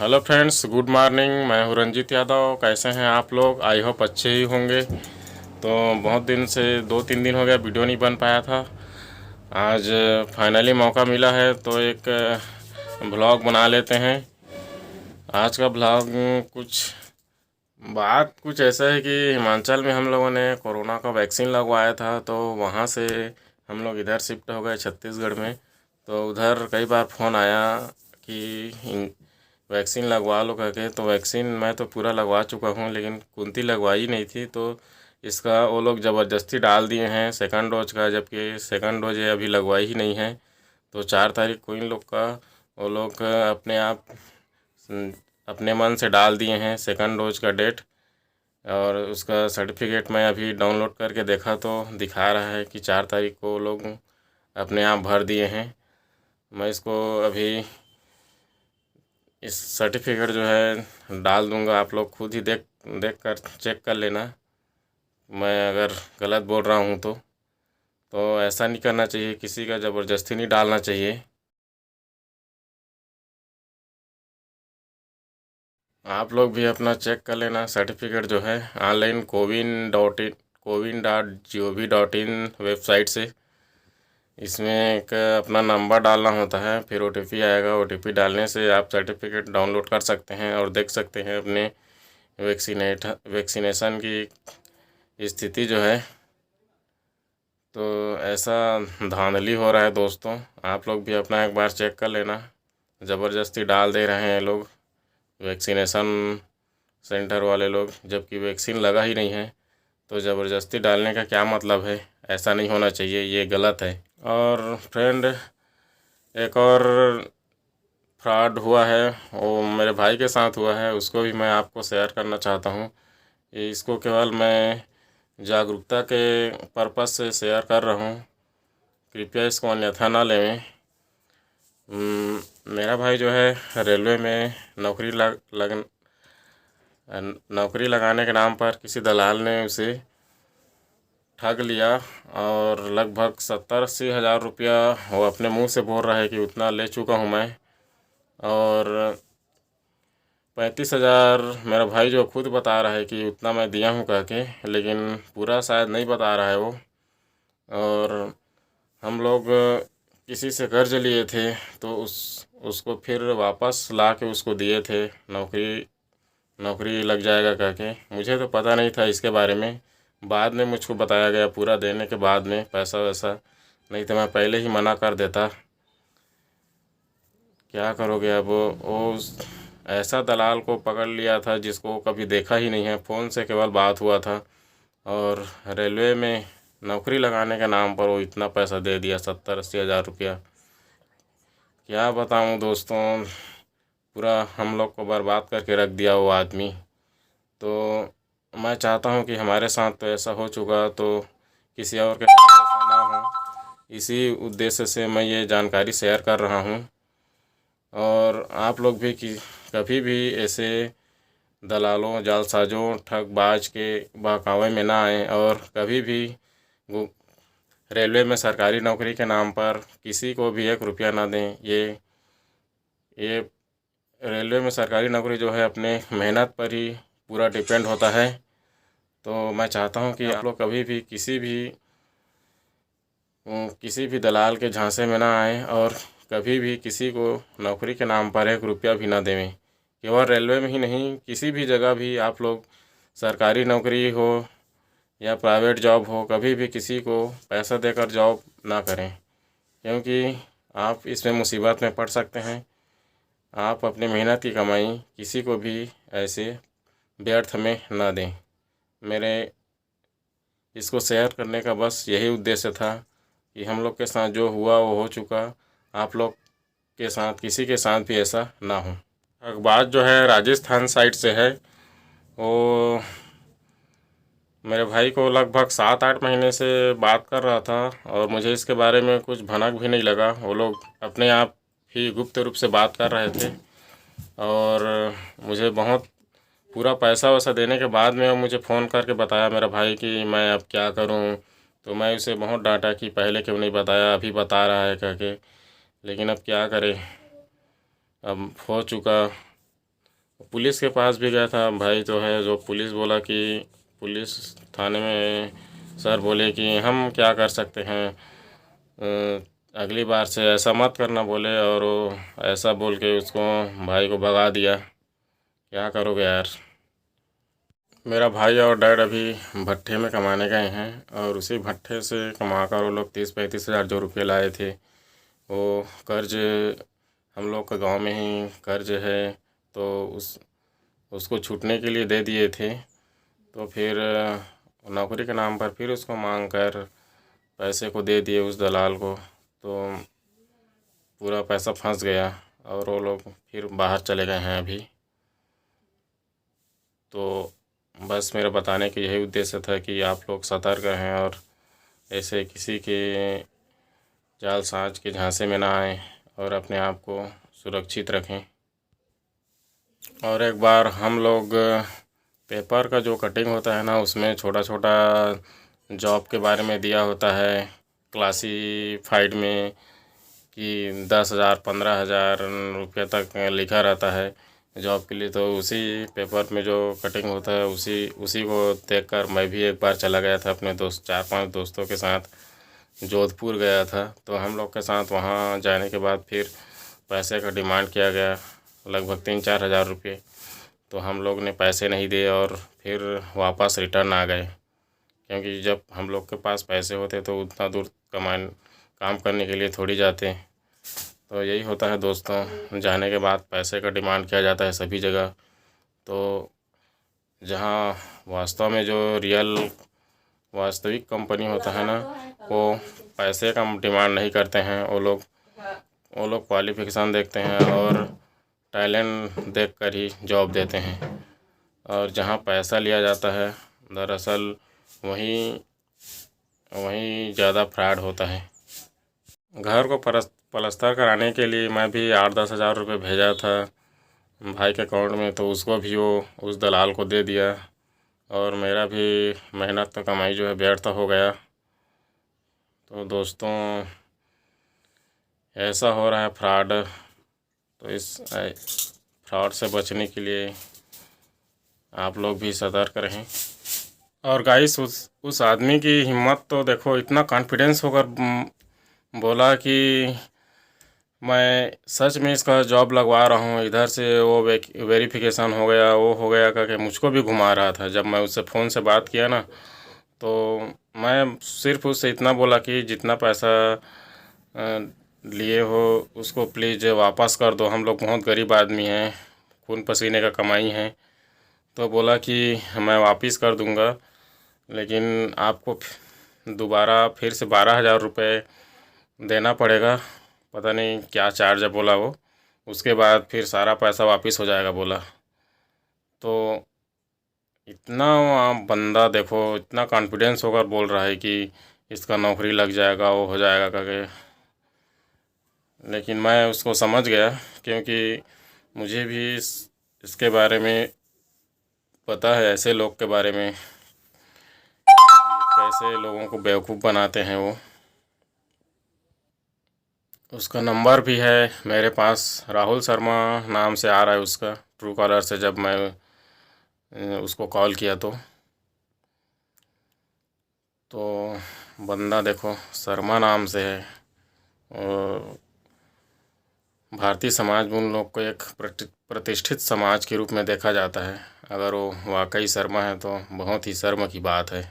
Hello friends, good morning. मैं हूँ रंजीत यादव। कैसे हैं आप लोग? आई होप अच्छे ही होंगे। तो बहुत दिन से 2-3 दिन हो गया वीडियो नहीं बन पाया था। आज फाइनली मौका मिला है तो एक ब्लॉग बना लेते हैं। आज का ब्लॉग कुछ ऐसा है कि हिमाचल में हम लोगों ने कोरोना का वैक्सीन लगवाया था, तो वहाँ से हम लोग इधर शिफ्ट हो गए छत्तीसगढ़ में। तो उधर कई बार फ़ोन आया कि वैक्सीन लगवा लो करके। तो वैक्सीन मैं तो पूरा लगवा चुका हूँ, लेकिन कुंती लगवाई नहीं थी, तो इसका वो लोग ज़बरदस्ती डाल दिए हैं सेकंड डोज का, जबकि सेकंड डोज ये अभी लगवाई ही नहीं है। तो 4 तारीख को इन लोग का वो लोग अपने आप अपने मन से डाल दिए हैं सेकंड डोज का डेट। और उसका सर्टिफिकेट मैं अभी डाउनलोड करके देखा तो दिखा रहा है कि 4 तारीख को वो लोग अपने आप भर दिए हैं। मैं इसको अभी इस सर्टिफिकेट जो है डाल दूंगा, आप लोग खुद ही देख देख कर चेक कर लेना। मैं अगर गलत बोल रहा हूँ तो ऐसा नहीं करना चाहिए, किसी का ज़बरदस्ती नहीं डालना चाहिए। आप लोग भी अपना चेक कर लेना। सर्टिफिकेट जो है ऑनलाइन कोविन.gov.in वेबसाइट से, इसमें एक अपना नंबर डालना होता है, फिर OTP आएगा। OTP डालने से आप सर्टिफिकेट डाउनलोड कर सकते हैं और देख सकते हैं अपने वैक्सीनेशन की स्थिति जो है। तो ऐसा धांधली हो रहा है दोस्तों, आप लोग भी अपना एक बार चेक कर लेना। ज़बरदस्ती डाल दे रहे हैं लोग वैक्सीनेशन सेंटर वाले लोग, जबकि वैक्सीन लगा ही नहीं है। तो ज़बरदस्ती डालने का क्या मतलब है? ऐसा नहीं होना चाहिए, ये गलत है। और फ्रेंड, एक और फ्रॉड हुआ है, वो मेरे भाई के साथ हुआ है, उसको भी मैं आपको शेयर करना चाहता हूँ। इसको केवल मैं जागरूकता के पर्पस से शेयर कर रहा हूँ, कृपया इसको अन्यथा ना लें। मेरा भाई जो है रेलवे में नौकरी लगाने के नाम पर किसी दलाल ने उसे ठग लिया और लगभग 70-80 हज़ार रुपया वो अपने मुंह से बोल रहा है कि उतना ले चुका हूँ मैं। और 35 हज़ार मेरा भाई जो खुद बता रहा है कि उतना मैं दिया हूँ कह के, लेकिन पूरा शायद नहीं बता रहा है वो। और हम लोग किसी से कर्ज लिए थे, तो उसको फिर वापस ला के उसको दिए थे, नौकरी लग जाएगा कह के। मुझे तो पता नहीं था इसके बारे में, बाद में मुझको बताया गया पूरा देने के बाद में पैसा वैसा, नहीं तो मैं पहले ही मना कर देता। क्या करोगे अब? वो ऐसा दलाल को पकड़ लिया था जिसको कभी देखा ही नहीं है, फ़ोन से केवल बात हुआ था, और रेलवे में नौकरी लगाने के नाम पर वो इतना पैसा दे दिया, 70-80 हज़ार रुपया। क्या बताऊं दोस्तों, पूरा हम लोग को बर्बाद करके रख दिया वो आदमी। तो मैं चाहता हूं कि हमारे साथ तो ऐसा हो चुका, तो किसी और के साथ ऐसा ना हो। इसी उद्देश्य से मैं ये जानकारी शेयर कर रहा हूं। और आप लोग भी कि कभी भी ऐसे दलालों, जालसाजों, ठगबाज के बहकावे में ना आएँ, और कभी भी रेलवे में सरकारी नौकरी के नाम पर किसी को भी 1 रुपया ना दें। ये रेलवे में सरकारी नौकरी जो है अपने मेहनत पर ही पूरा डिपेंड होता है। तो मैं चाहता हूं कि आप लोग कभी भी किसी भी दलाल के झांसे में ना आएँ, और कभी भी किसी को नौकरी के नाम पर 1 रुपया भी ना देवें। केवल रेलवे में ही नहीं, किसी भी जगह भी आप लोग, सरकारी नौकरी हो या प्राइवेट जॉब हो, कभी भी किसी को पैसा देकर जॉब ना करें, क्योंकि आप इसमें मुसीबत में पड़ सकते हैं। आप अपनी मेहनत की कमाई किसी को भी ऐसे व्यर्थ में ना दें। मेरे इसको शेयर करने का बस यही उद्देश्य था कि हम लोग के साथ जो हुआ वो हो चुका, आप लोग के साथ, किसी के साथ भी ऐसा ना हो। अखबार जो है राजस्थान साइड से है, वो मेरे भाई को लगभग 7-8 महीने से बात कर रहा था, और मुझे इसके बारे में कुछ भनक भी नहीं लगा। वो लोग अपने आप ही गुप्त रूप से बात कर रहे थे, और मुझे बहुत पूरा पैसा वैसा देने के बाद में मुझे फ़ोन करके बताया मेरा भाई कि मैं अब क्या करूं। तो मैं उसे बहुत डांटा कि पहले क्यों नहीं बताया, अभी बता रहा है करके। लेकिन अब क्या करें, अब हो चुका। पुलिस के पास भी गया था। भाई जो है जो पुलिस बोला कि पुलिस थाने में सर बोले कि हम क्या कर सकते हैं, अगली बार से ऐसा मत करना बोले, और वो ऐसा बोल के उसको भाई को भगा दिया। क्या करोगे यार। मेरा भाई और डैड अभी भट्ठे में कमाने गए हैं, और उसी भट्ठे से कमा कर वो लोग 30-35 हज़ार जो रुपये लाए थे, वो कर्ज हम लोग का गांव में ही कर्ज है, तो उसको छूटने के लिए दे दिए थे। तो फिर नौकरी के नाम पर फिर उसको मांग कर पैसे को दे दिए उस दलाल को, तो पूरा पैसा फंस गया और वो लोग फिर बाहर चले गए हैं अभी। तो बस मेरा बताने का यही उद्देश्य था कि आप लोग सतर्क रहें और ऐसे किसी के जाल साज के झांसे में ना आएं और अपने आप को सुरक्षित रखें। और एक बार हम लोग पेपर का जो कटिंग होता है ना, उसमें छोटा छोटा जॉब के बारे में दिया होता है क्लासीफाइड में कि 10,000 15,000 रुपये तक लिखा रहता है जॉब के लिए। तो उसी पेपर में जो कटिंग होता है उसी को देखकर मैं भी एक बार चला गया था अपने 4-5 दोस्तों के साथ, जोधपुर गया था। तो हम लोग के साथ वहाँ जाने के बाद फिर पैसे का डिमांड किया गया, लगभग 3-4 हज़ार रुपये। तो हम लोग ने पैसे नहीं दिए और फिर वापस रिटर्न आ गए, क्योंकि जब हम लोग के पास पैसे होते तो उतना दूर काम करने के लिए थोड़ी जाते। तो यही होता है दोस्तों, जाने के बाद पैसे का डिमांड किया जाता है सभी जगह। तो जहाँ वास्तव में जो वास्तविक कंपनी होता है ना, वो पैसे का डिमांड नहीं करते हैं। वो लोग क्वालिफ़िकेशन देखते हैं और टैलेंट देखकर ही जॉब देते हैं। और जहाँ पैसा लिया जाता है दरअसल वहीं ज़्यादा फ्रॉड होता है। घर को पलस्तर कराने के लिए मैं भी 8-10 हज़ार रुपये भेजा था भाई के अकाउंट में, तो उसको भी वो उस दलाल को दे दिया और मेरा भी मेहनत का कमाई जो है व्यर्थ हो गया। तो दोस्तों ऐसा हो रहा है फ्रॉड, तो इस फ्रॉड से बचने के लिए आप लोग भी सतर्क रहें। और गाइस उस आदमी की हिम्मत तो देखो, इतना कॉन्फिडेंस होकर बोला कि मैं सच में इसका जॉब लगवा रहा हूँ, इधर से वो वेरिफिकेशन हो गया, वो हो गया करके मुझको भी घुमा रहा था। जब मैं उससे फ़ोन से बात किया ना, तो मैं सिर्फ उससे इतना बोला कि जितना पैसा लिए हो उसको प्लीज़ वापस कर दो, हम लोग बहुत गरीब आदमी हैं, खून पसीने का कमाई है। तो बोला कि मैं वापस कर दूंगा, लेकिन आपको दोबारा फिर से 12,000 रुपये देना पड़ेगा। पता नहीं क्या चार्ज है बोला वो, उसके बाद फिर सारा पैसा वापस हो जाएगा बोला। तो इतना बंदा देखो, इतना कॉन्फिडेंस होकर बोल रहा है कि इसका नौकरी लग जाएगा, वो हो जाएगा करके। लेकिन मैं उसको समझ गया, क्योंकि मुझे भी इसके बारे में पता है, ऐसे लोग के बारे में कैसे लोगों को बेवकूफ़ बनाते हैं वो। उसका नंबर भी है मेरे पास, राहुल शर्मा नाम से आ रहा है उसका ट्रू कॉलर से, जब मैं उसको कॉल किया तो बंदा देखो शर्मा नाम से है। और भारतीय समाज में उन लोग को एक प्रतिष्ठित समाज के रूप में देखा जाता है। अगर वो वाकई शर्मा है तो बहुत ही शर्म की बात है।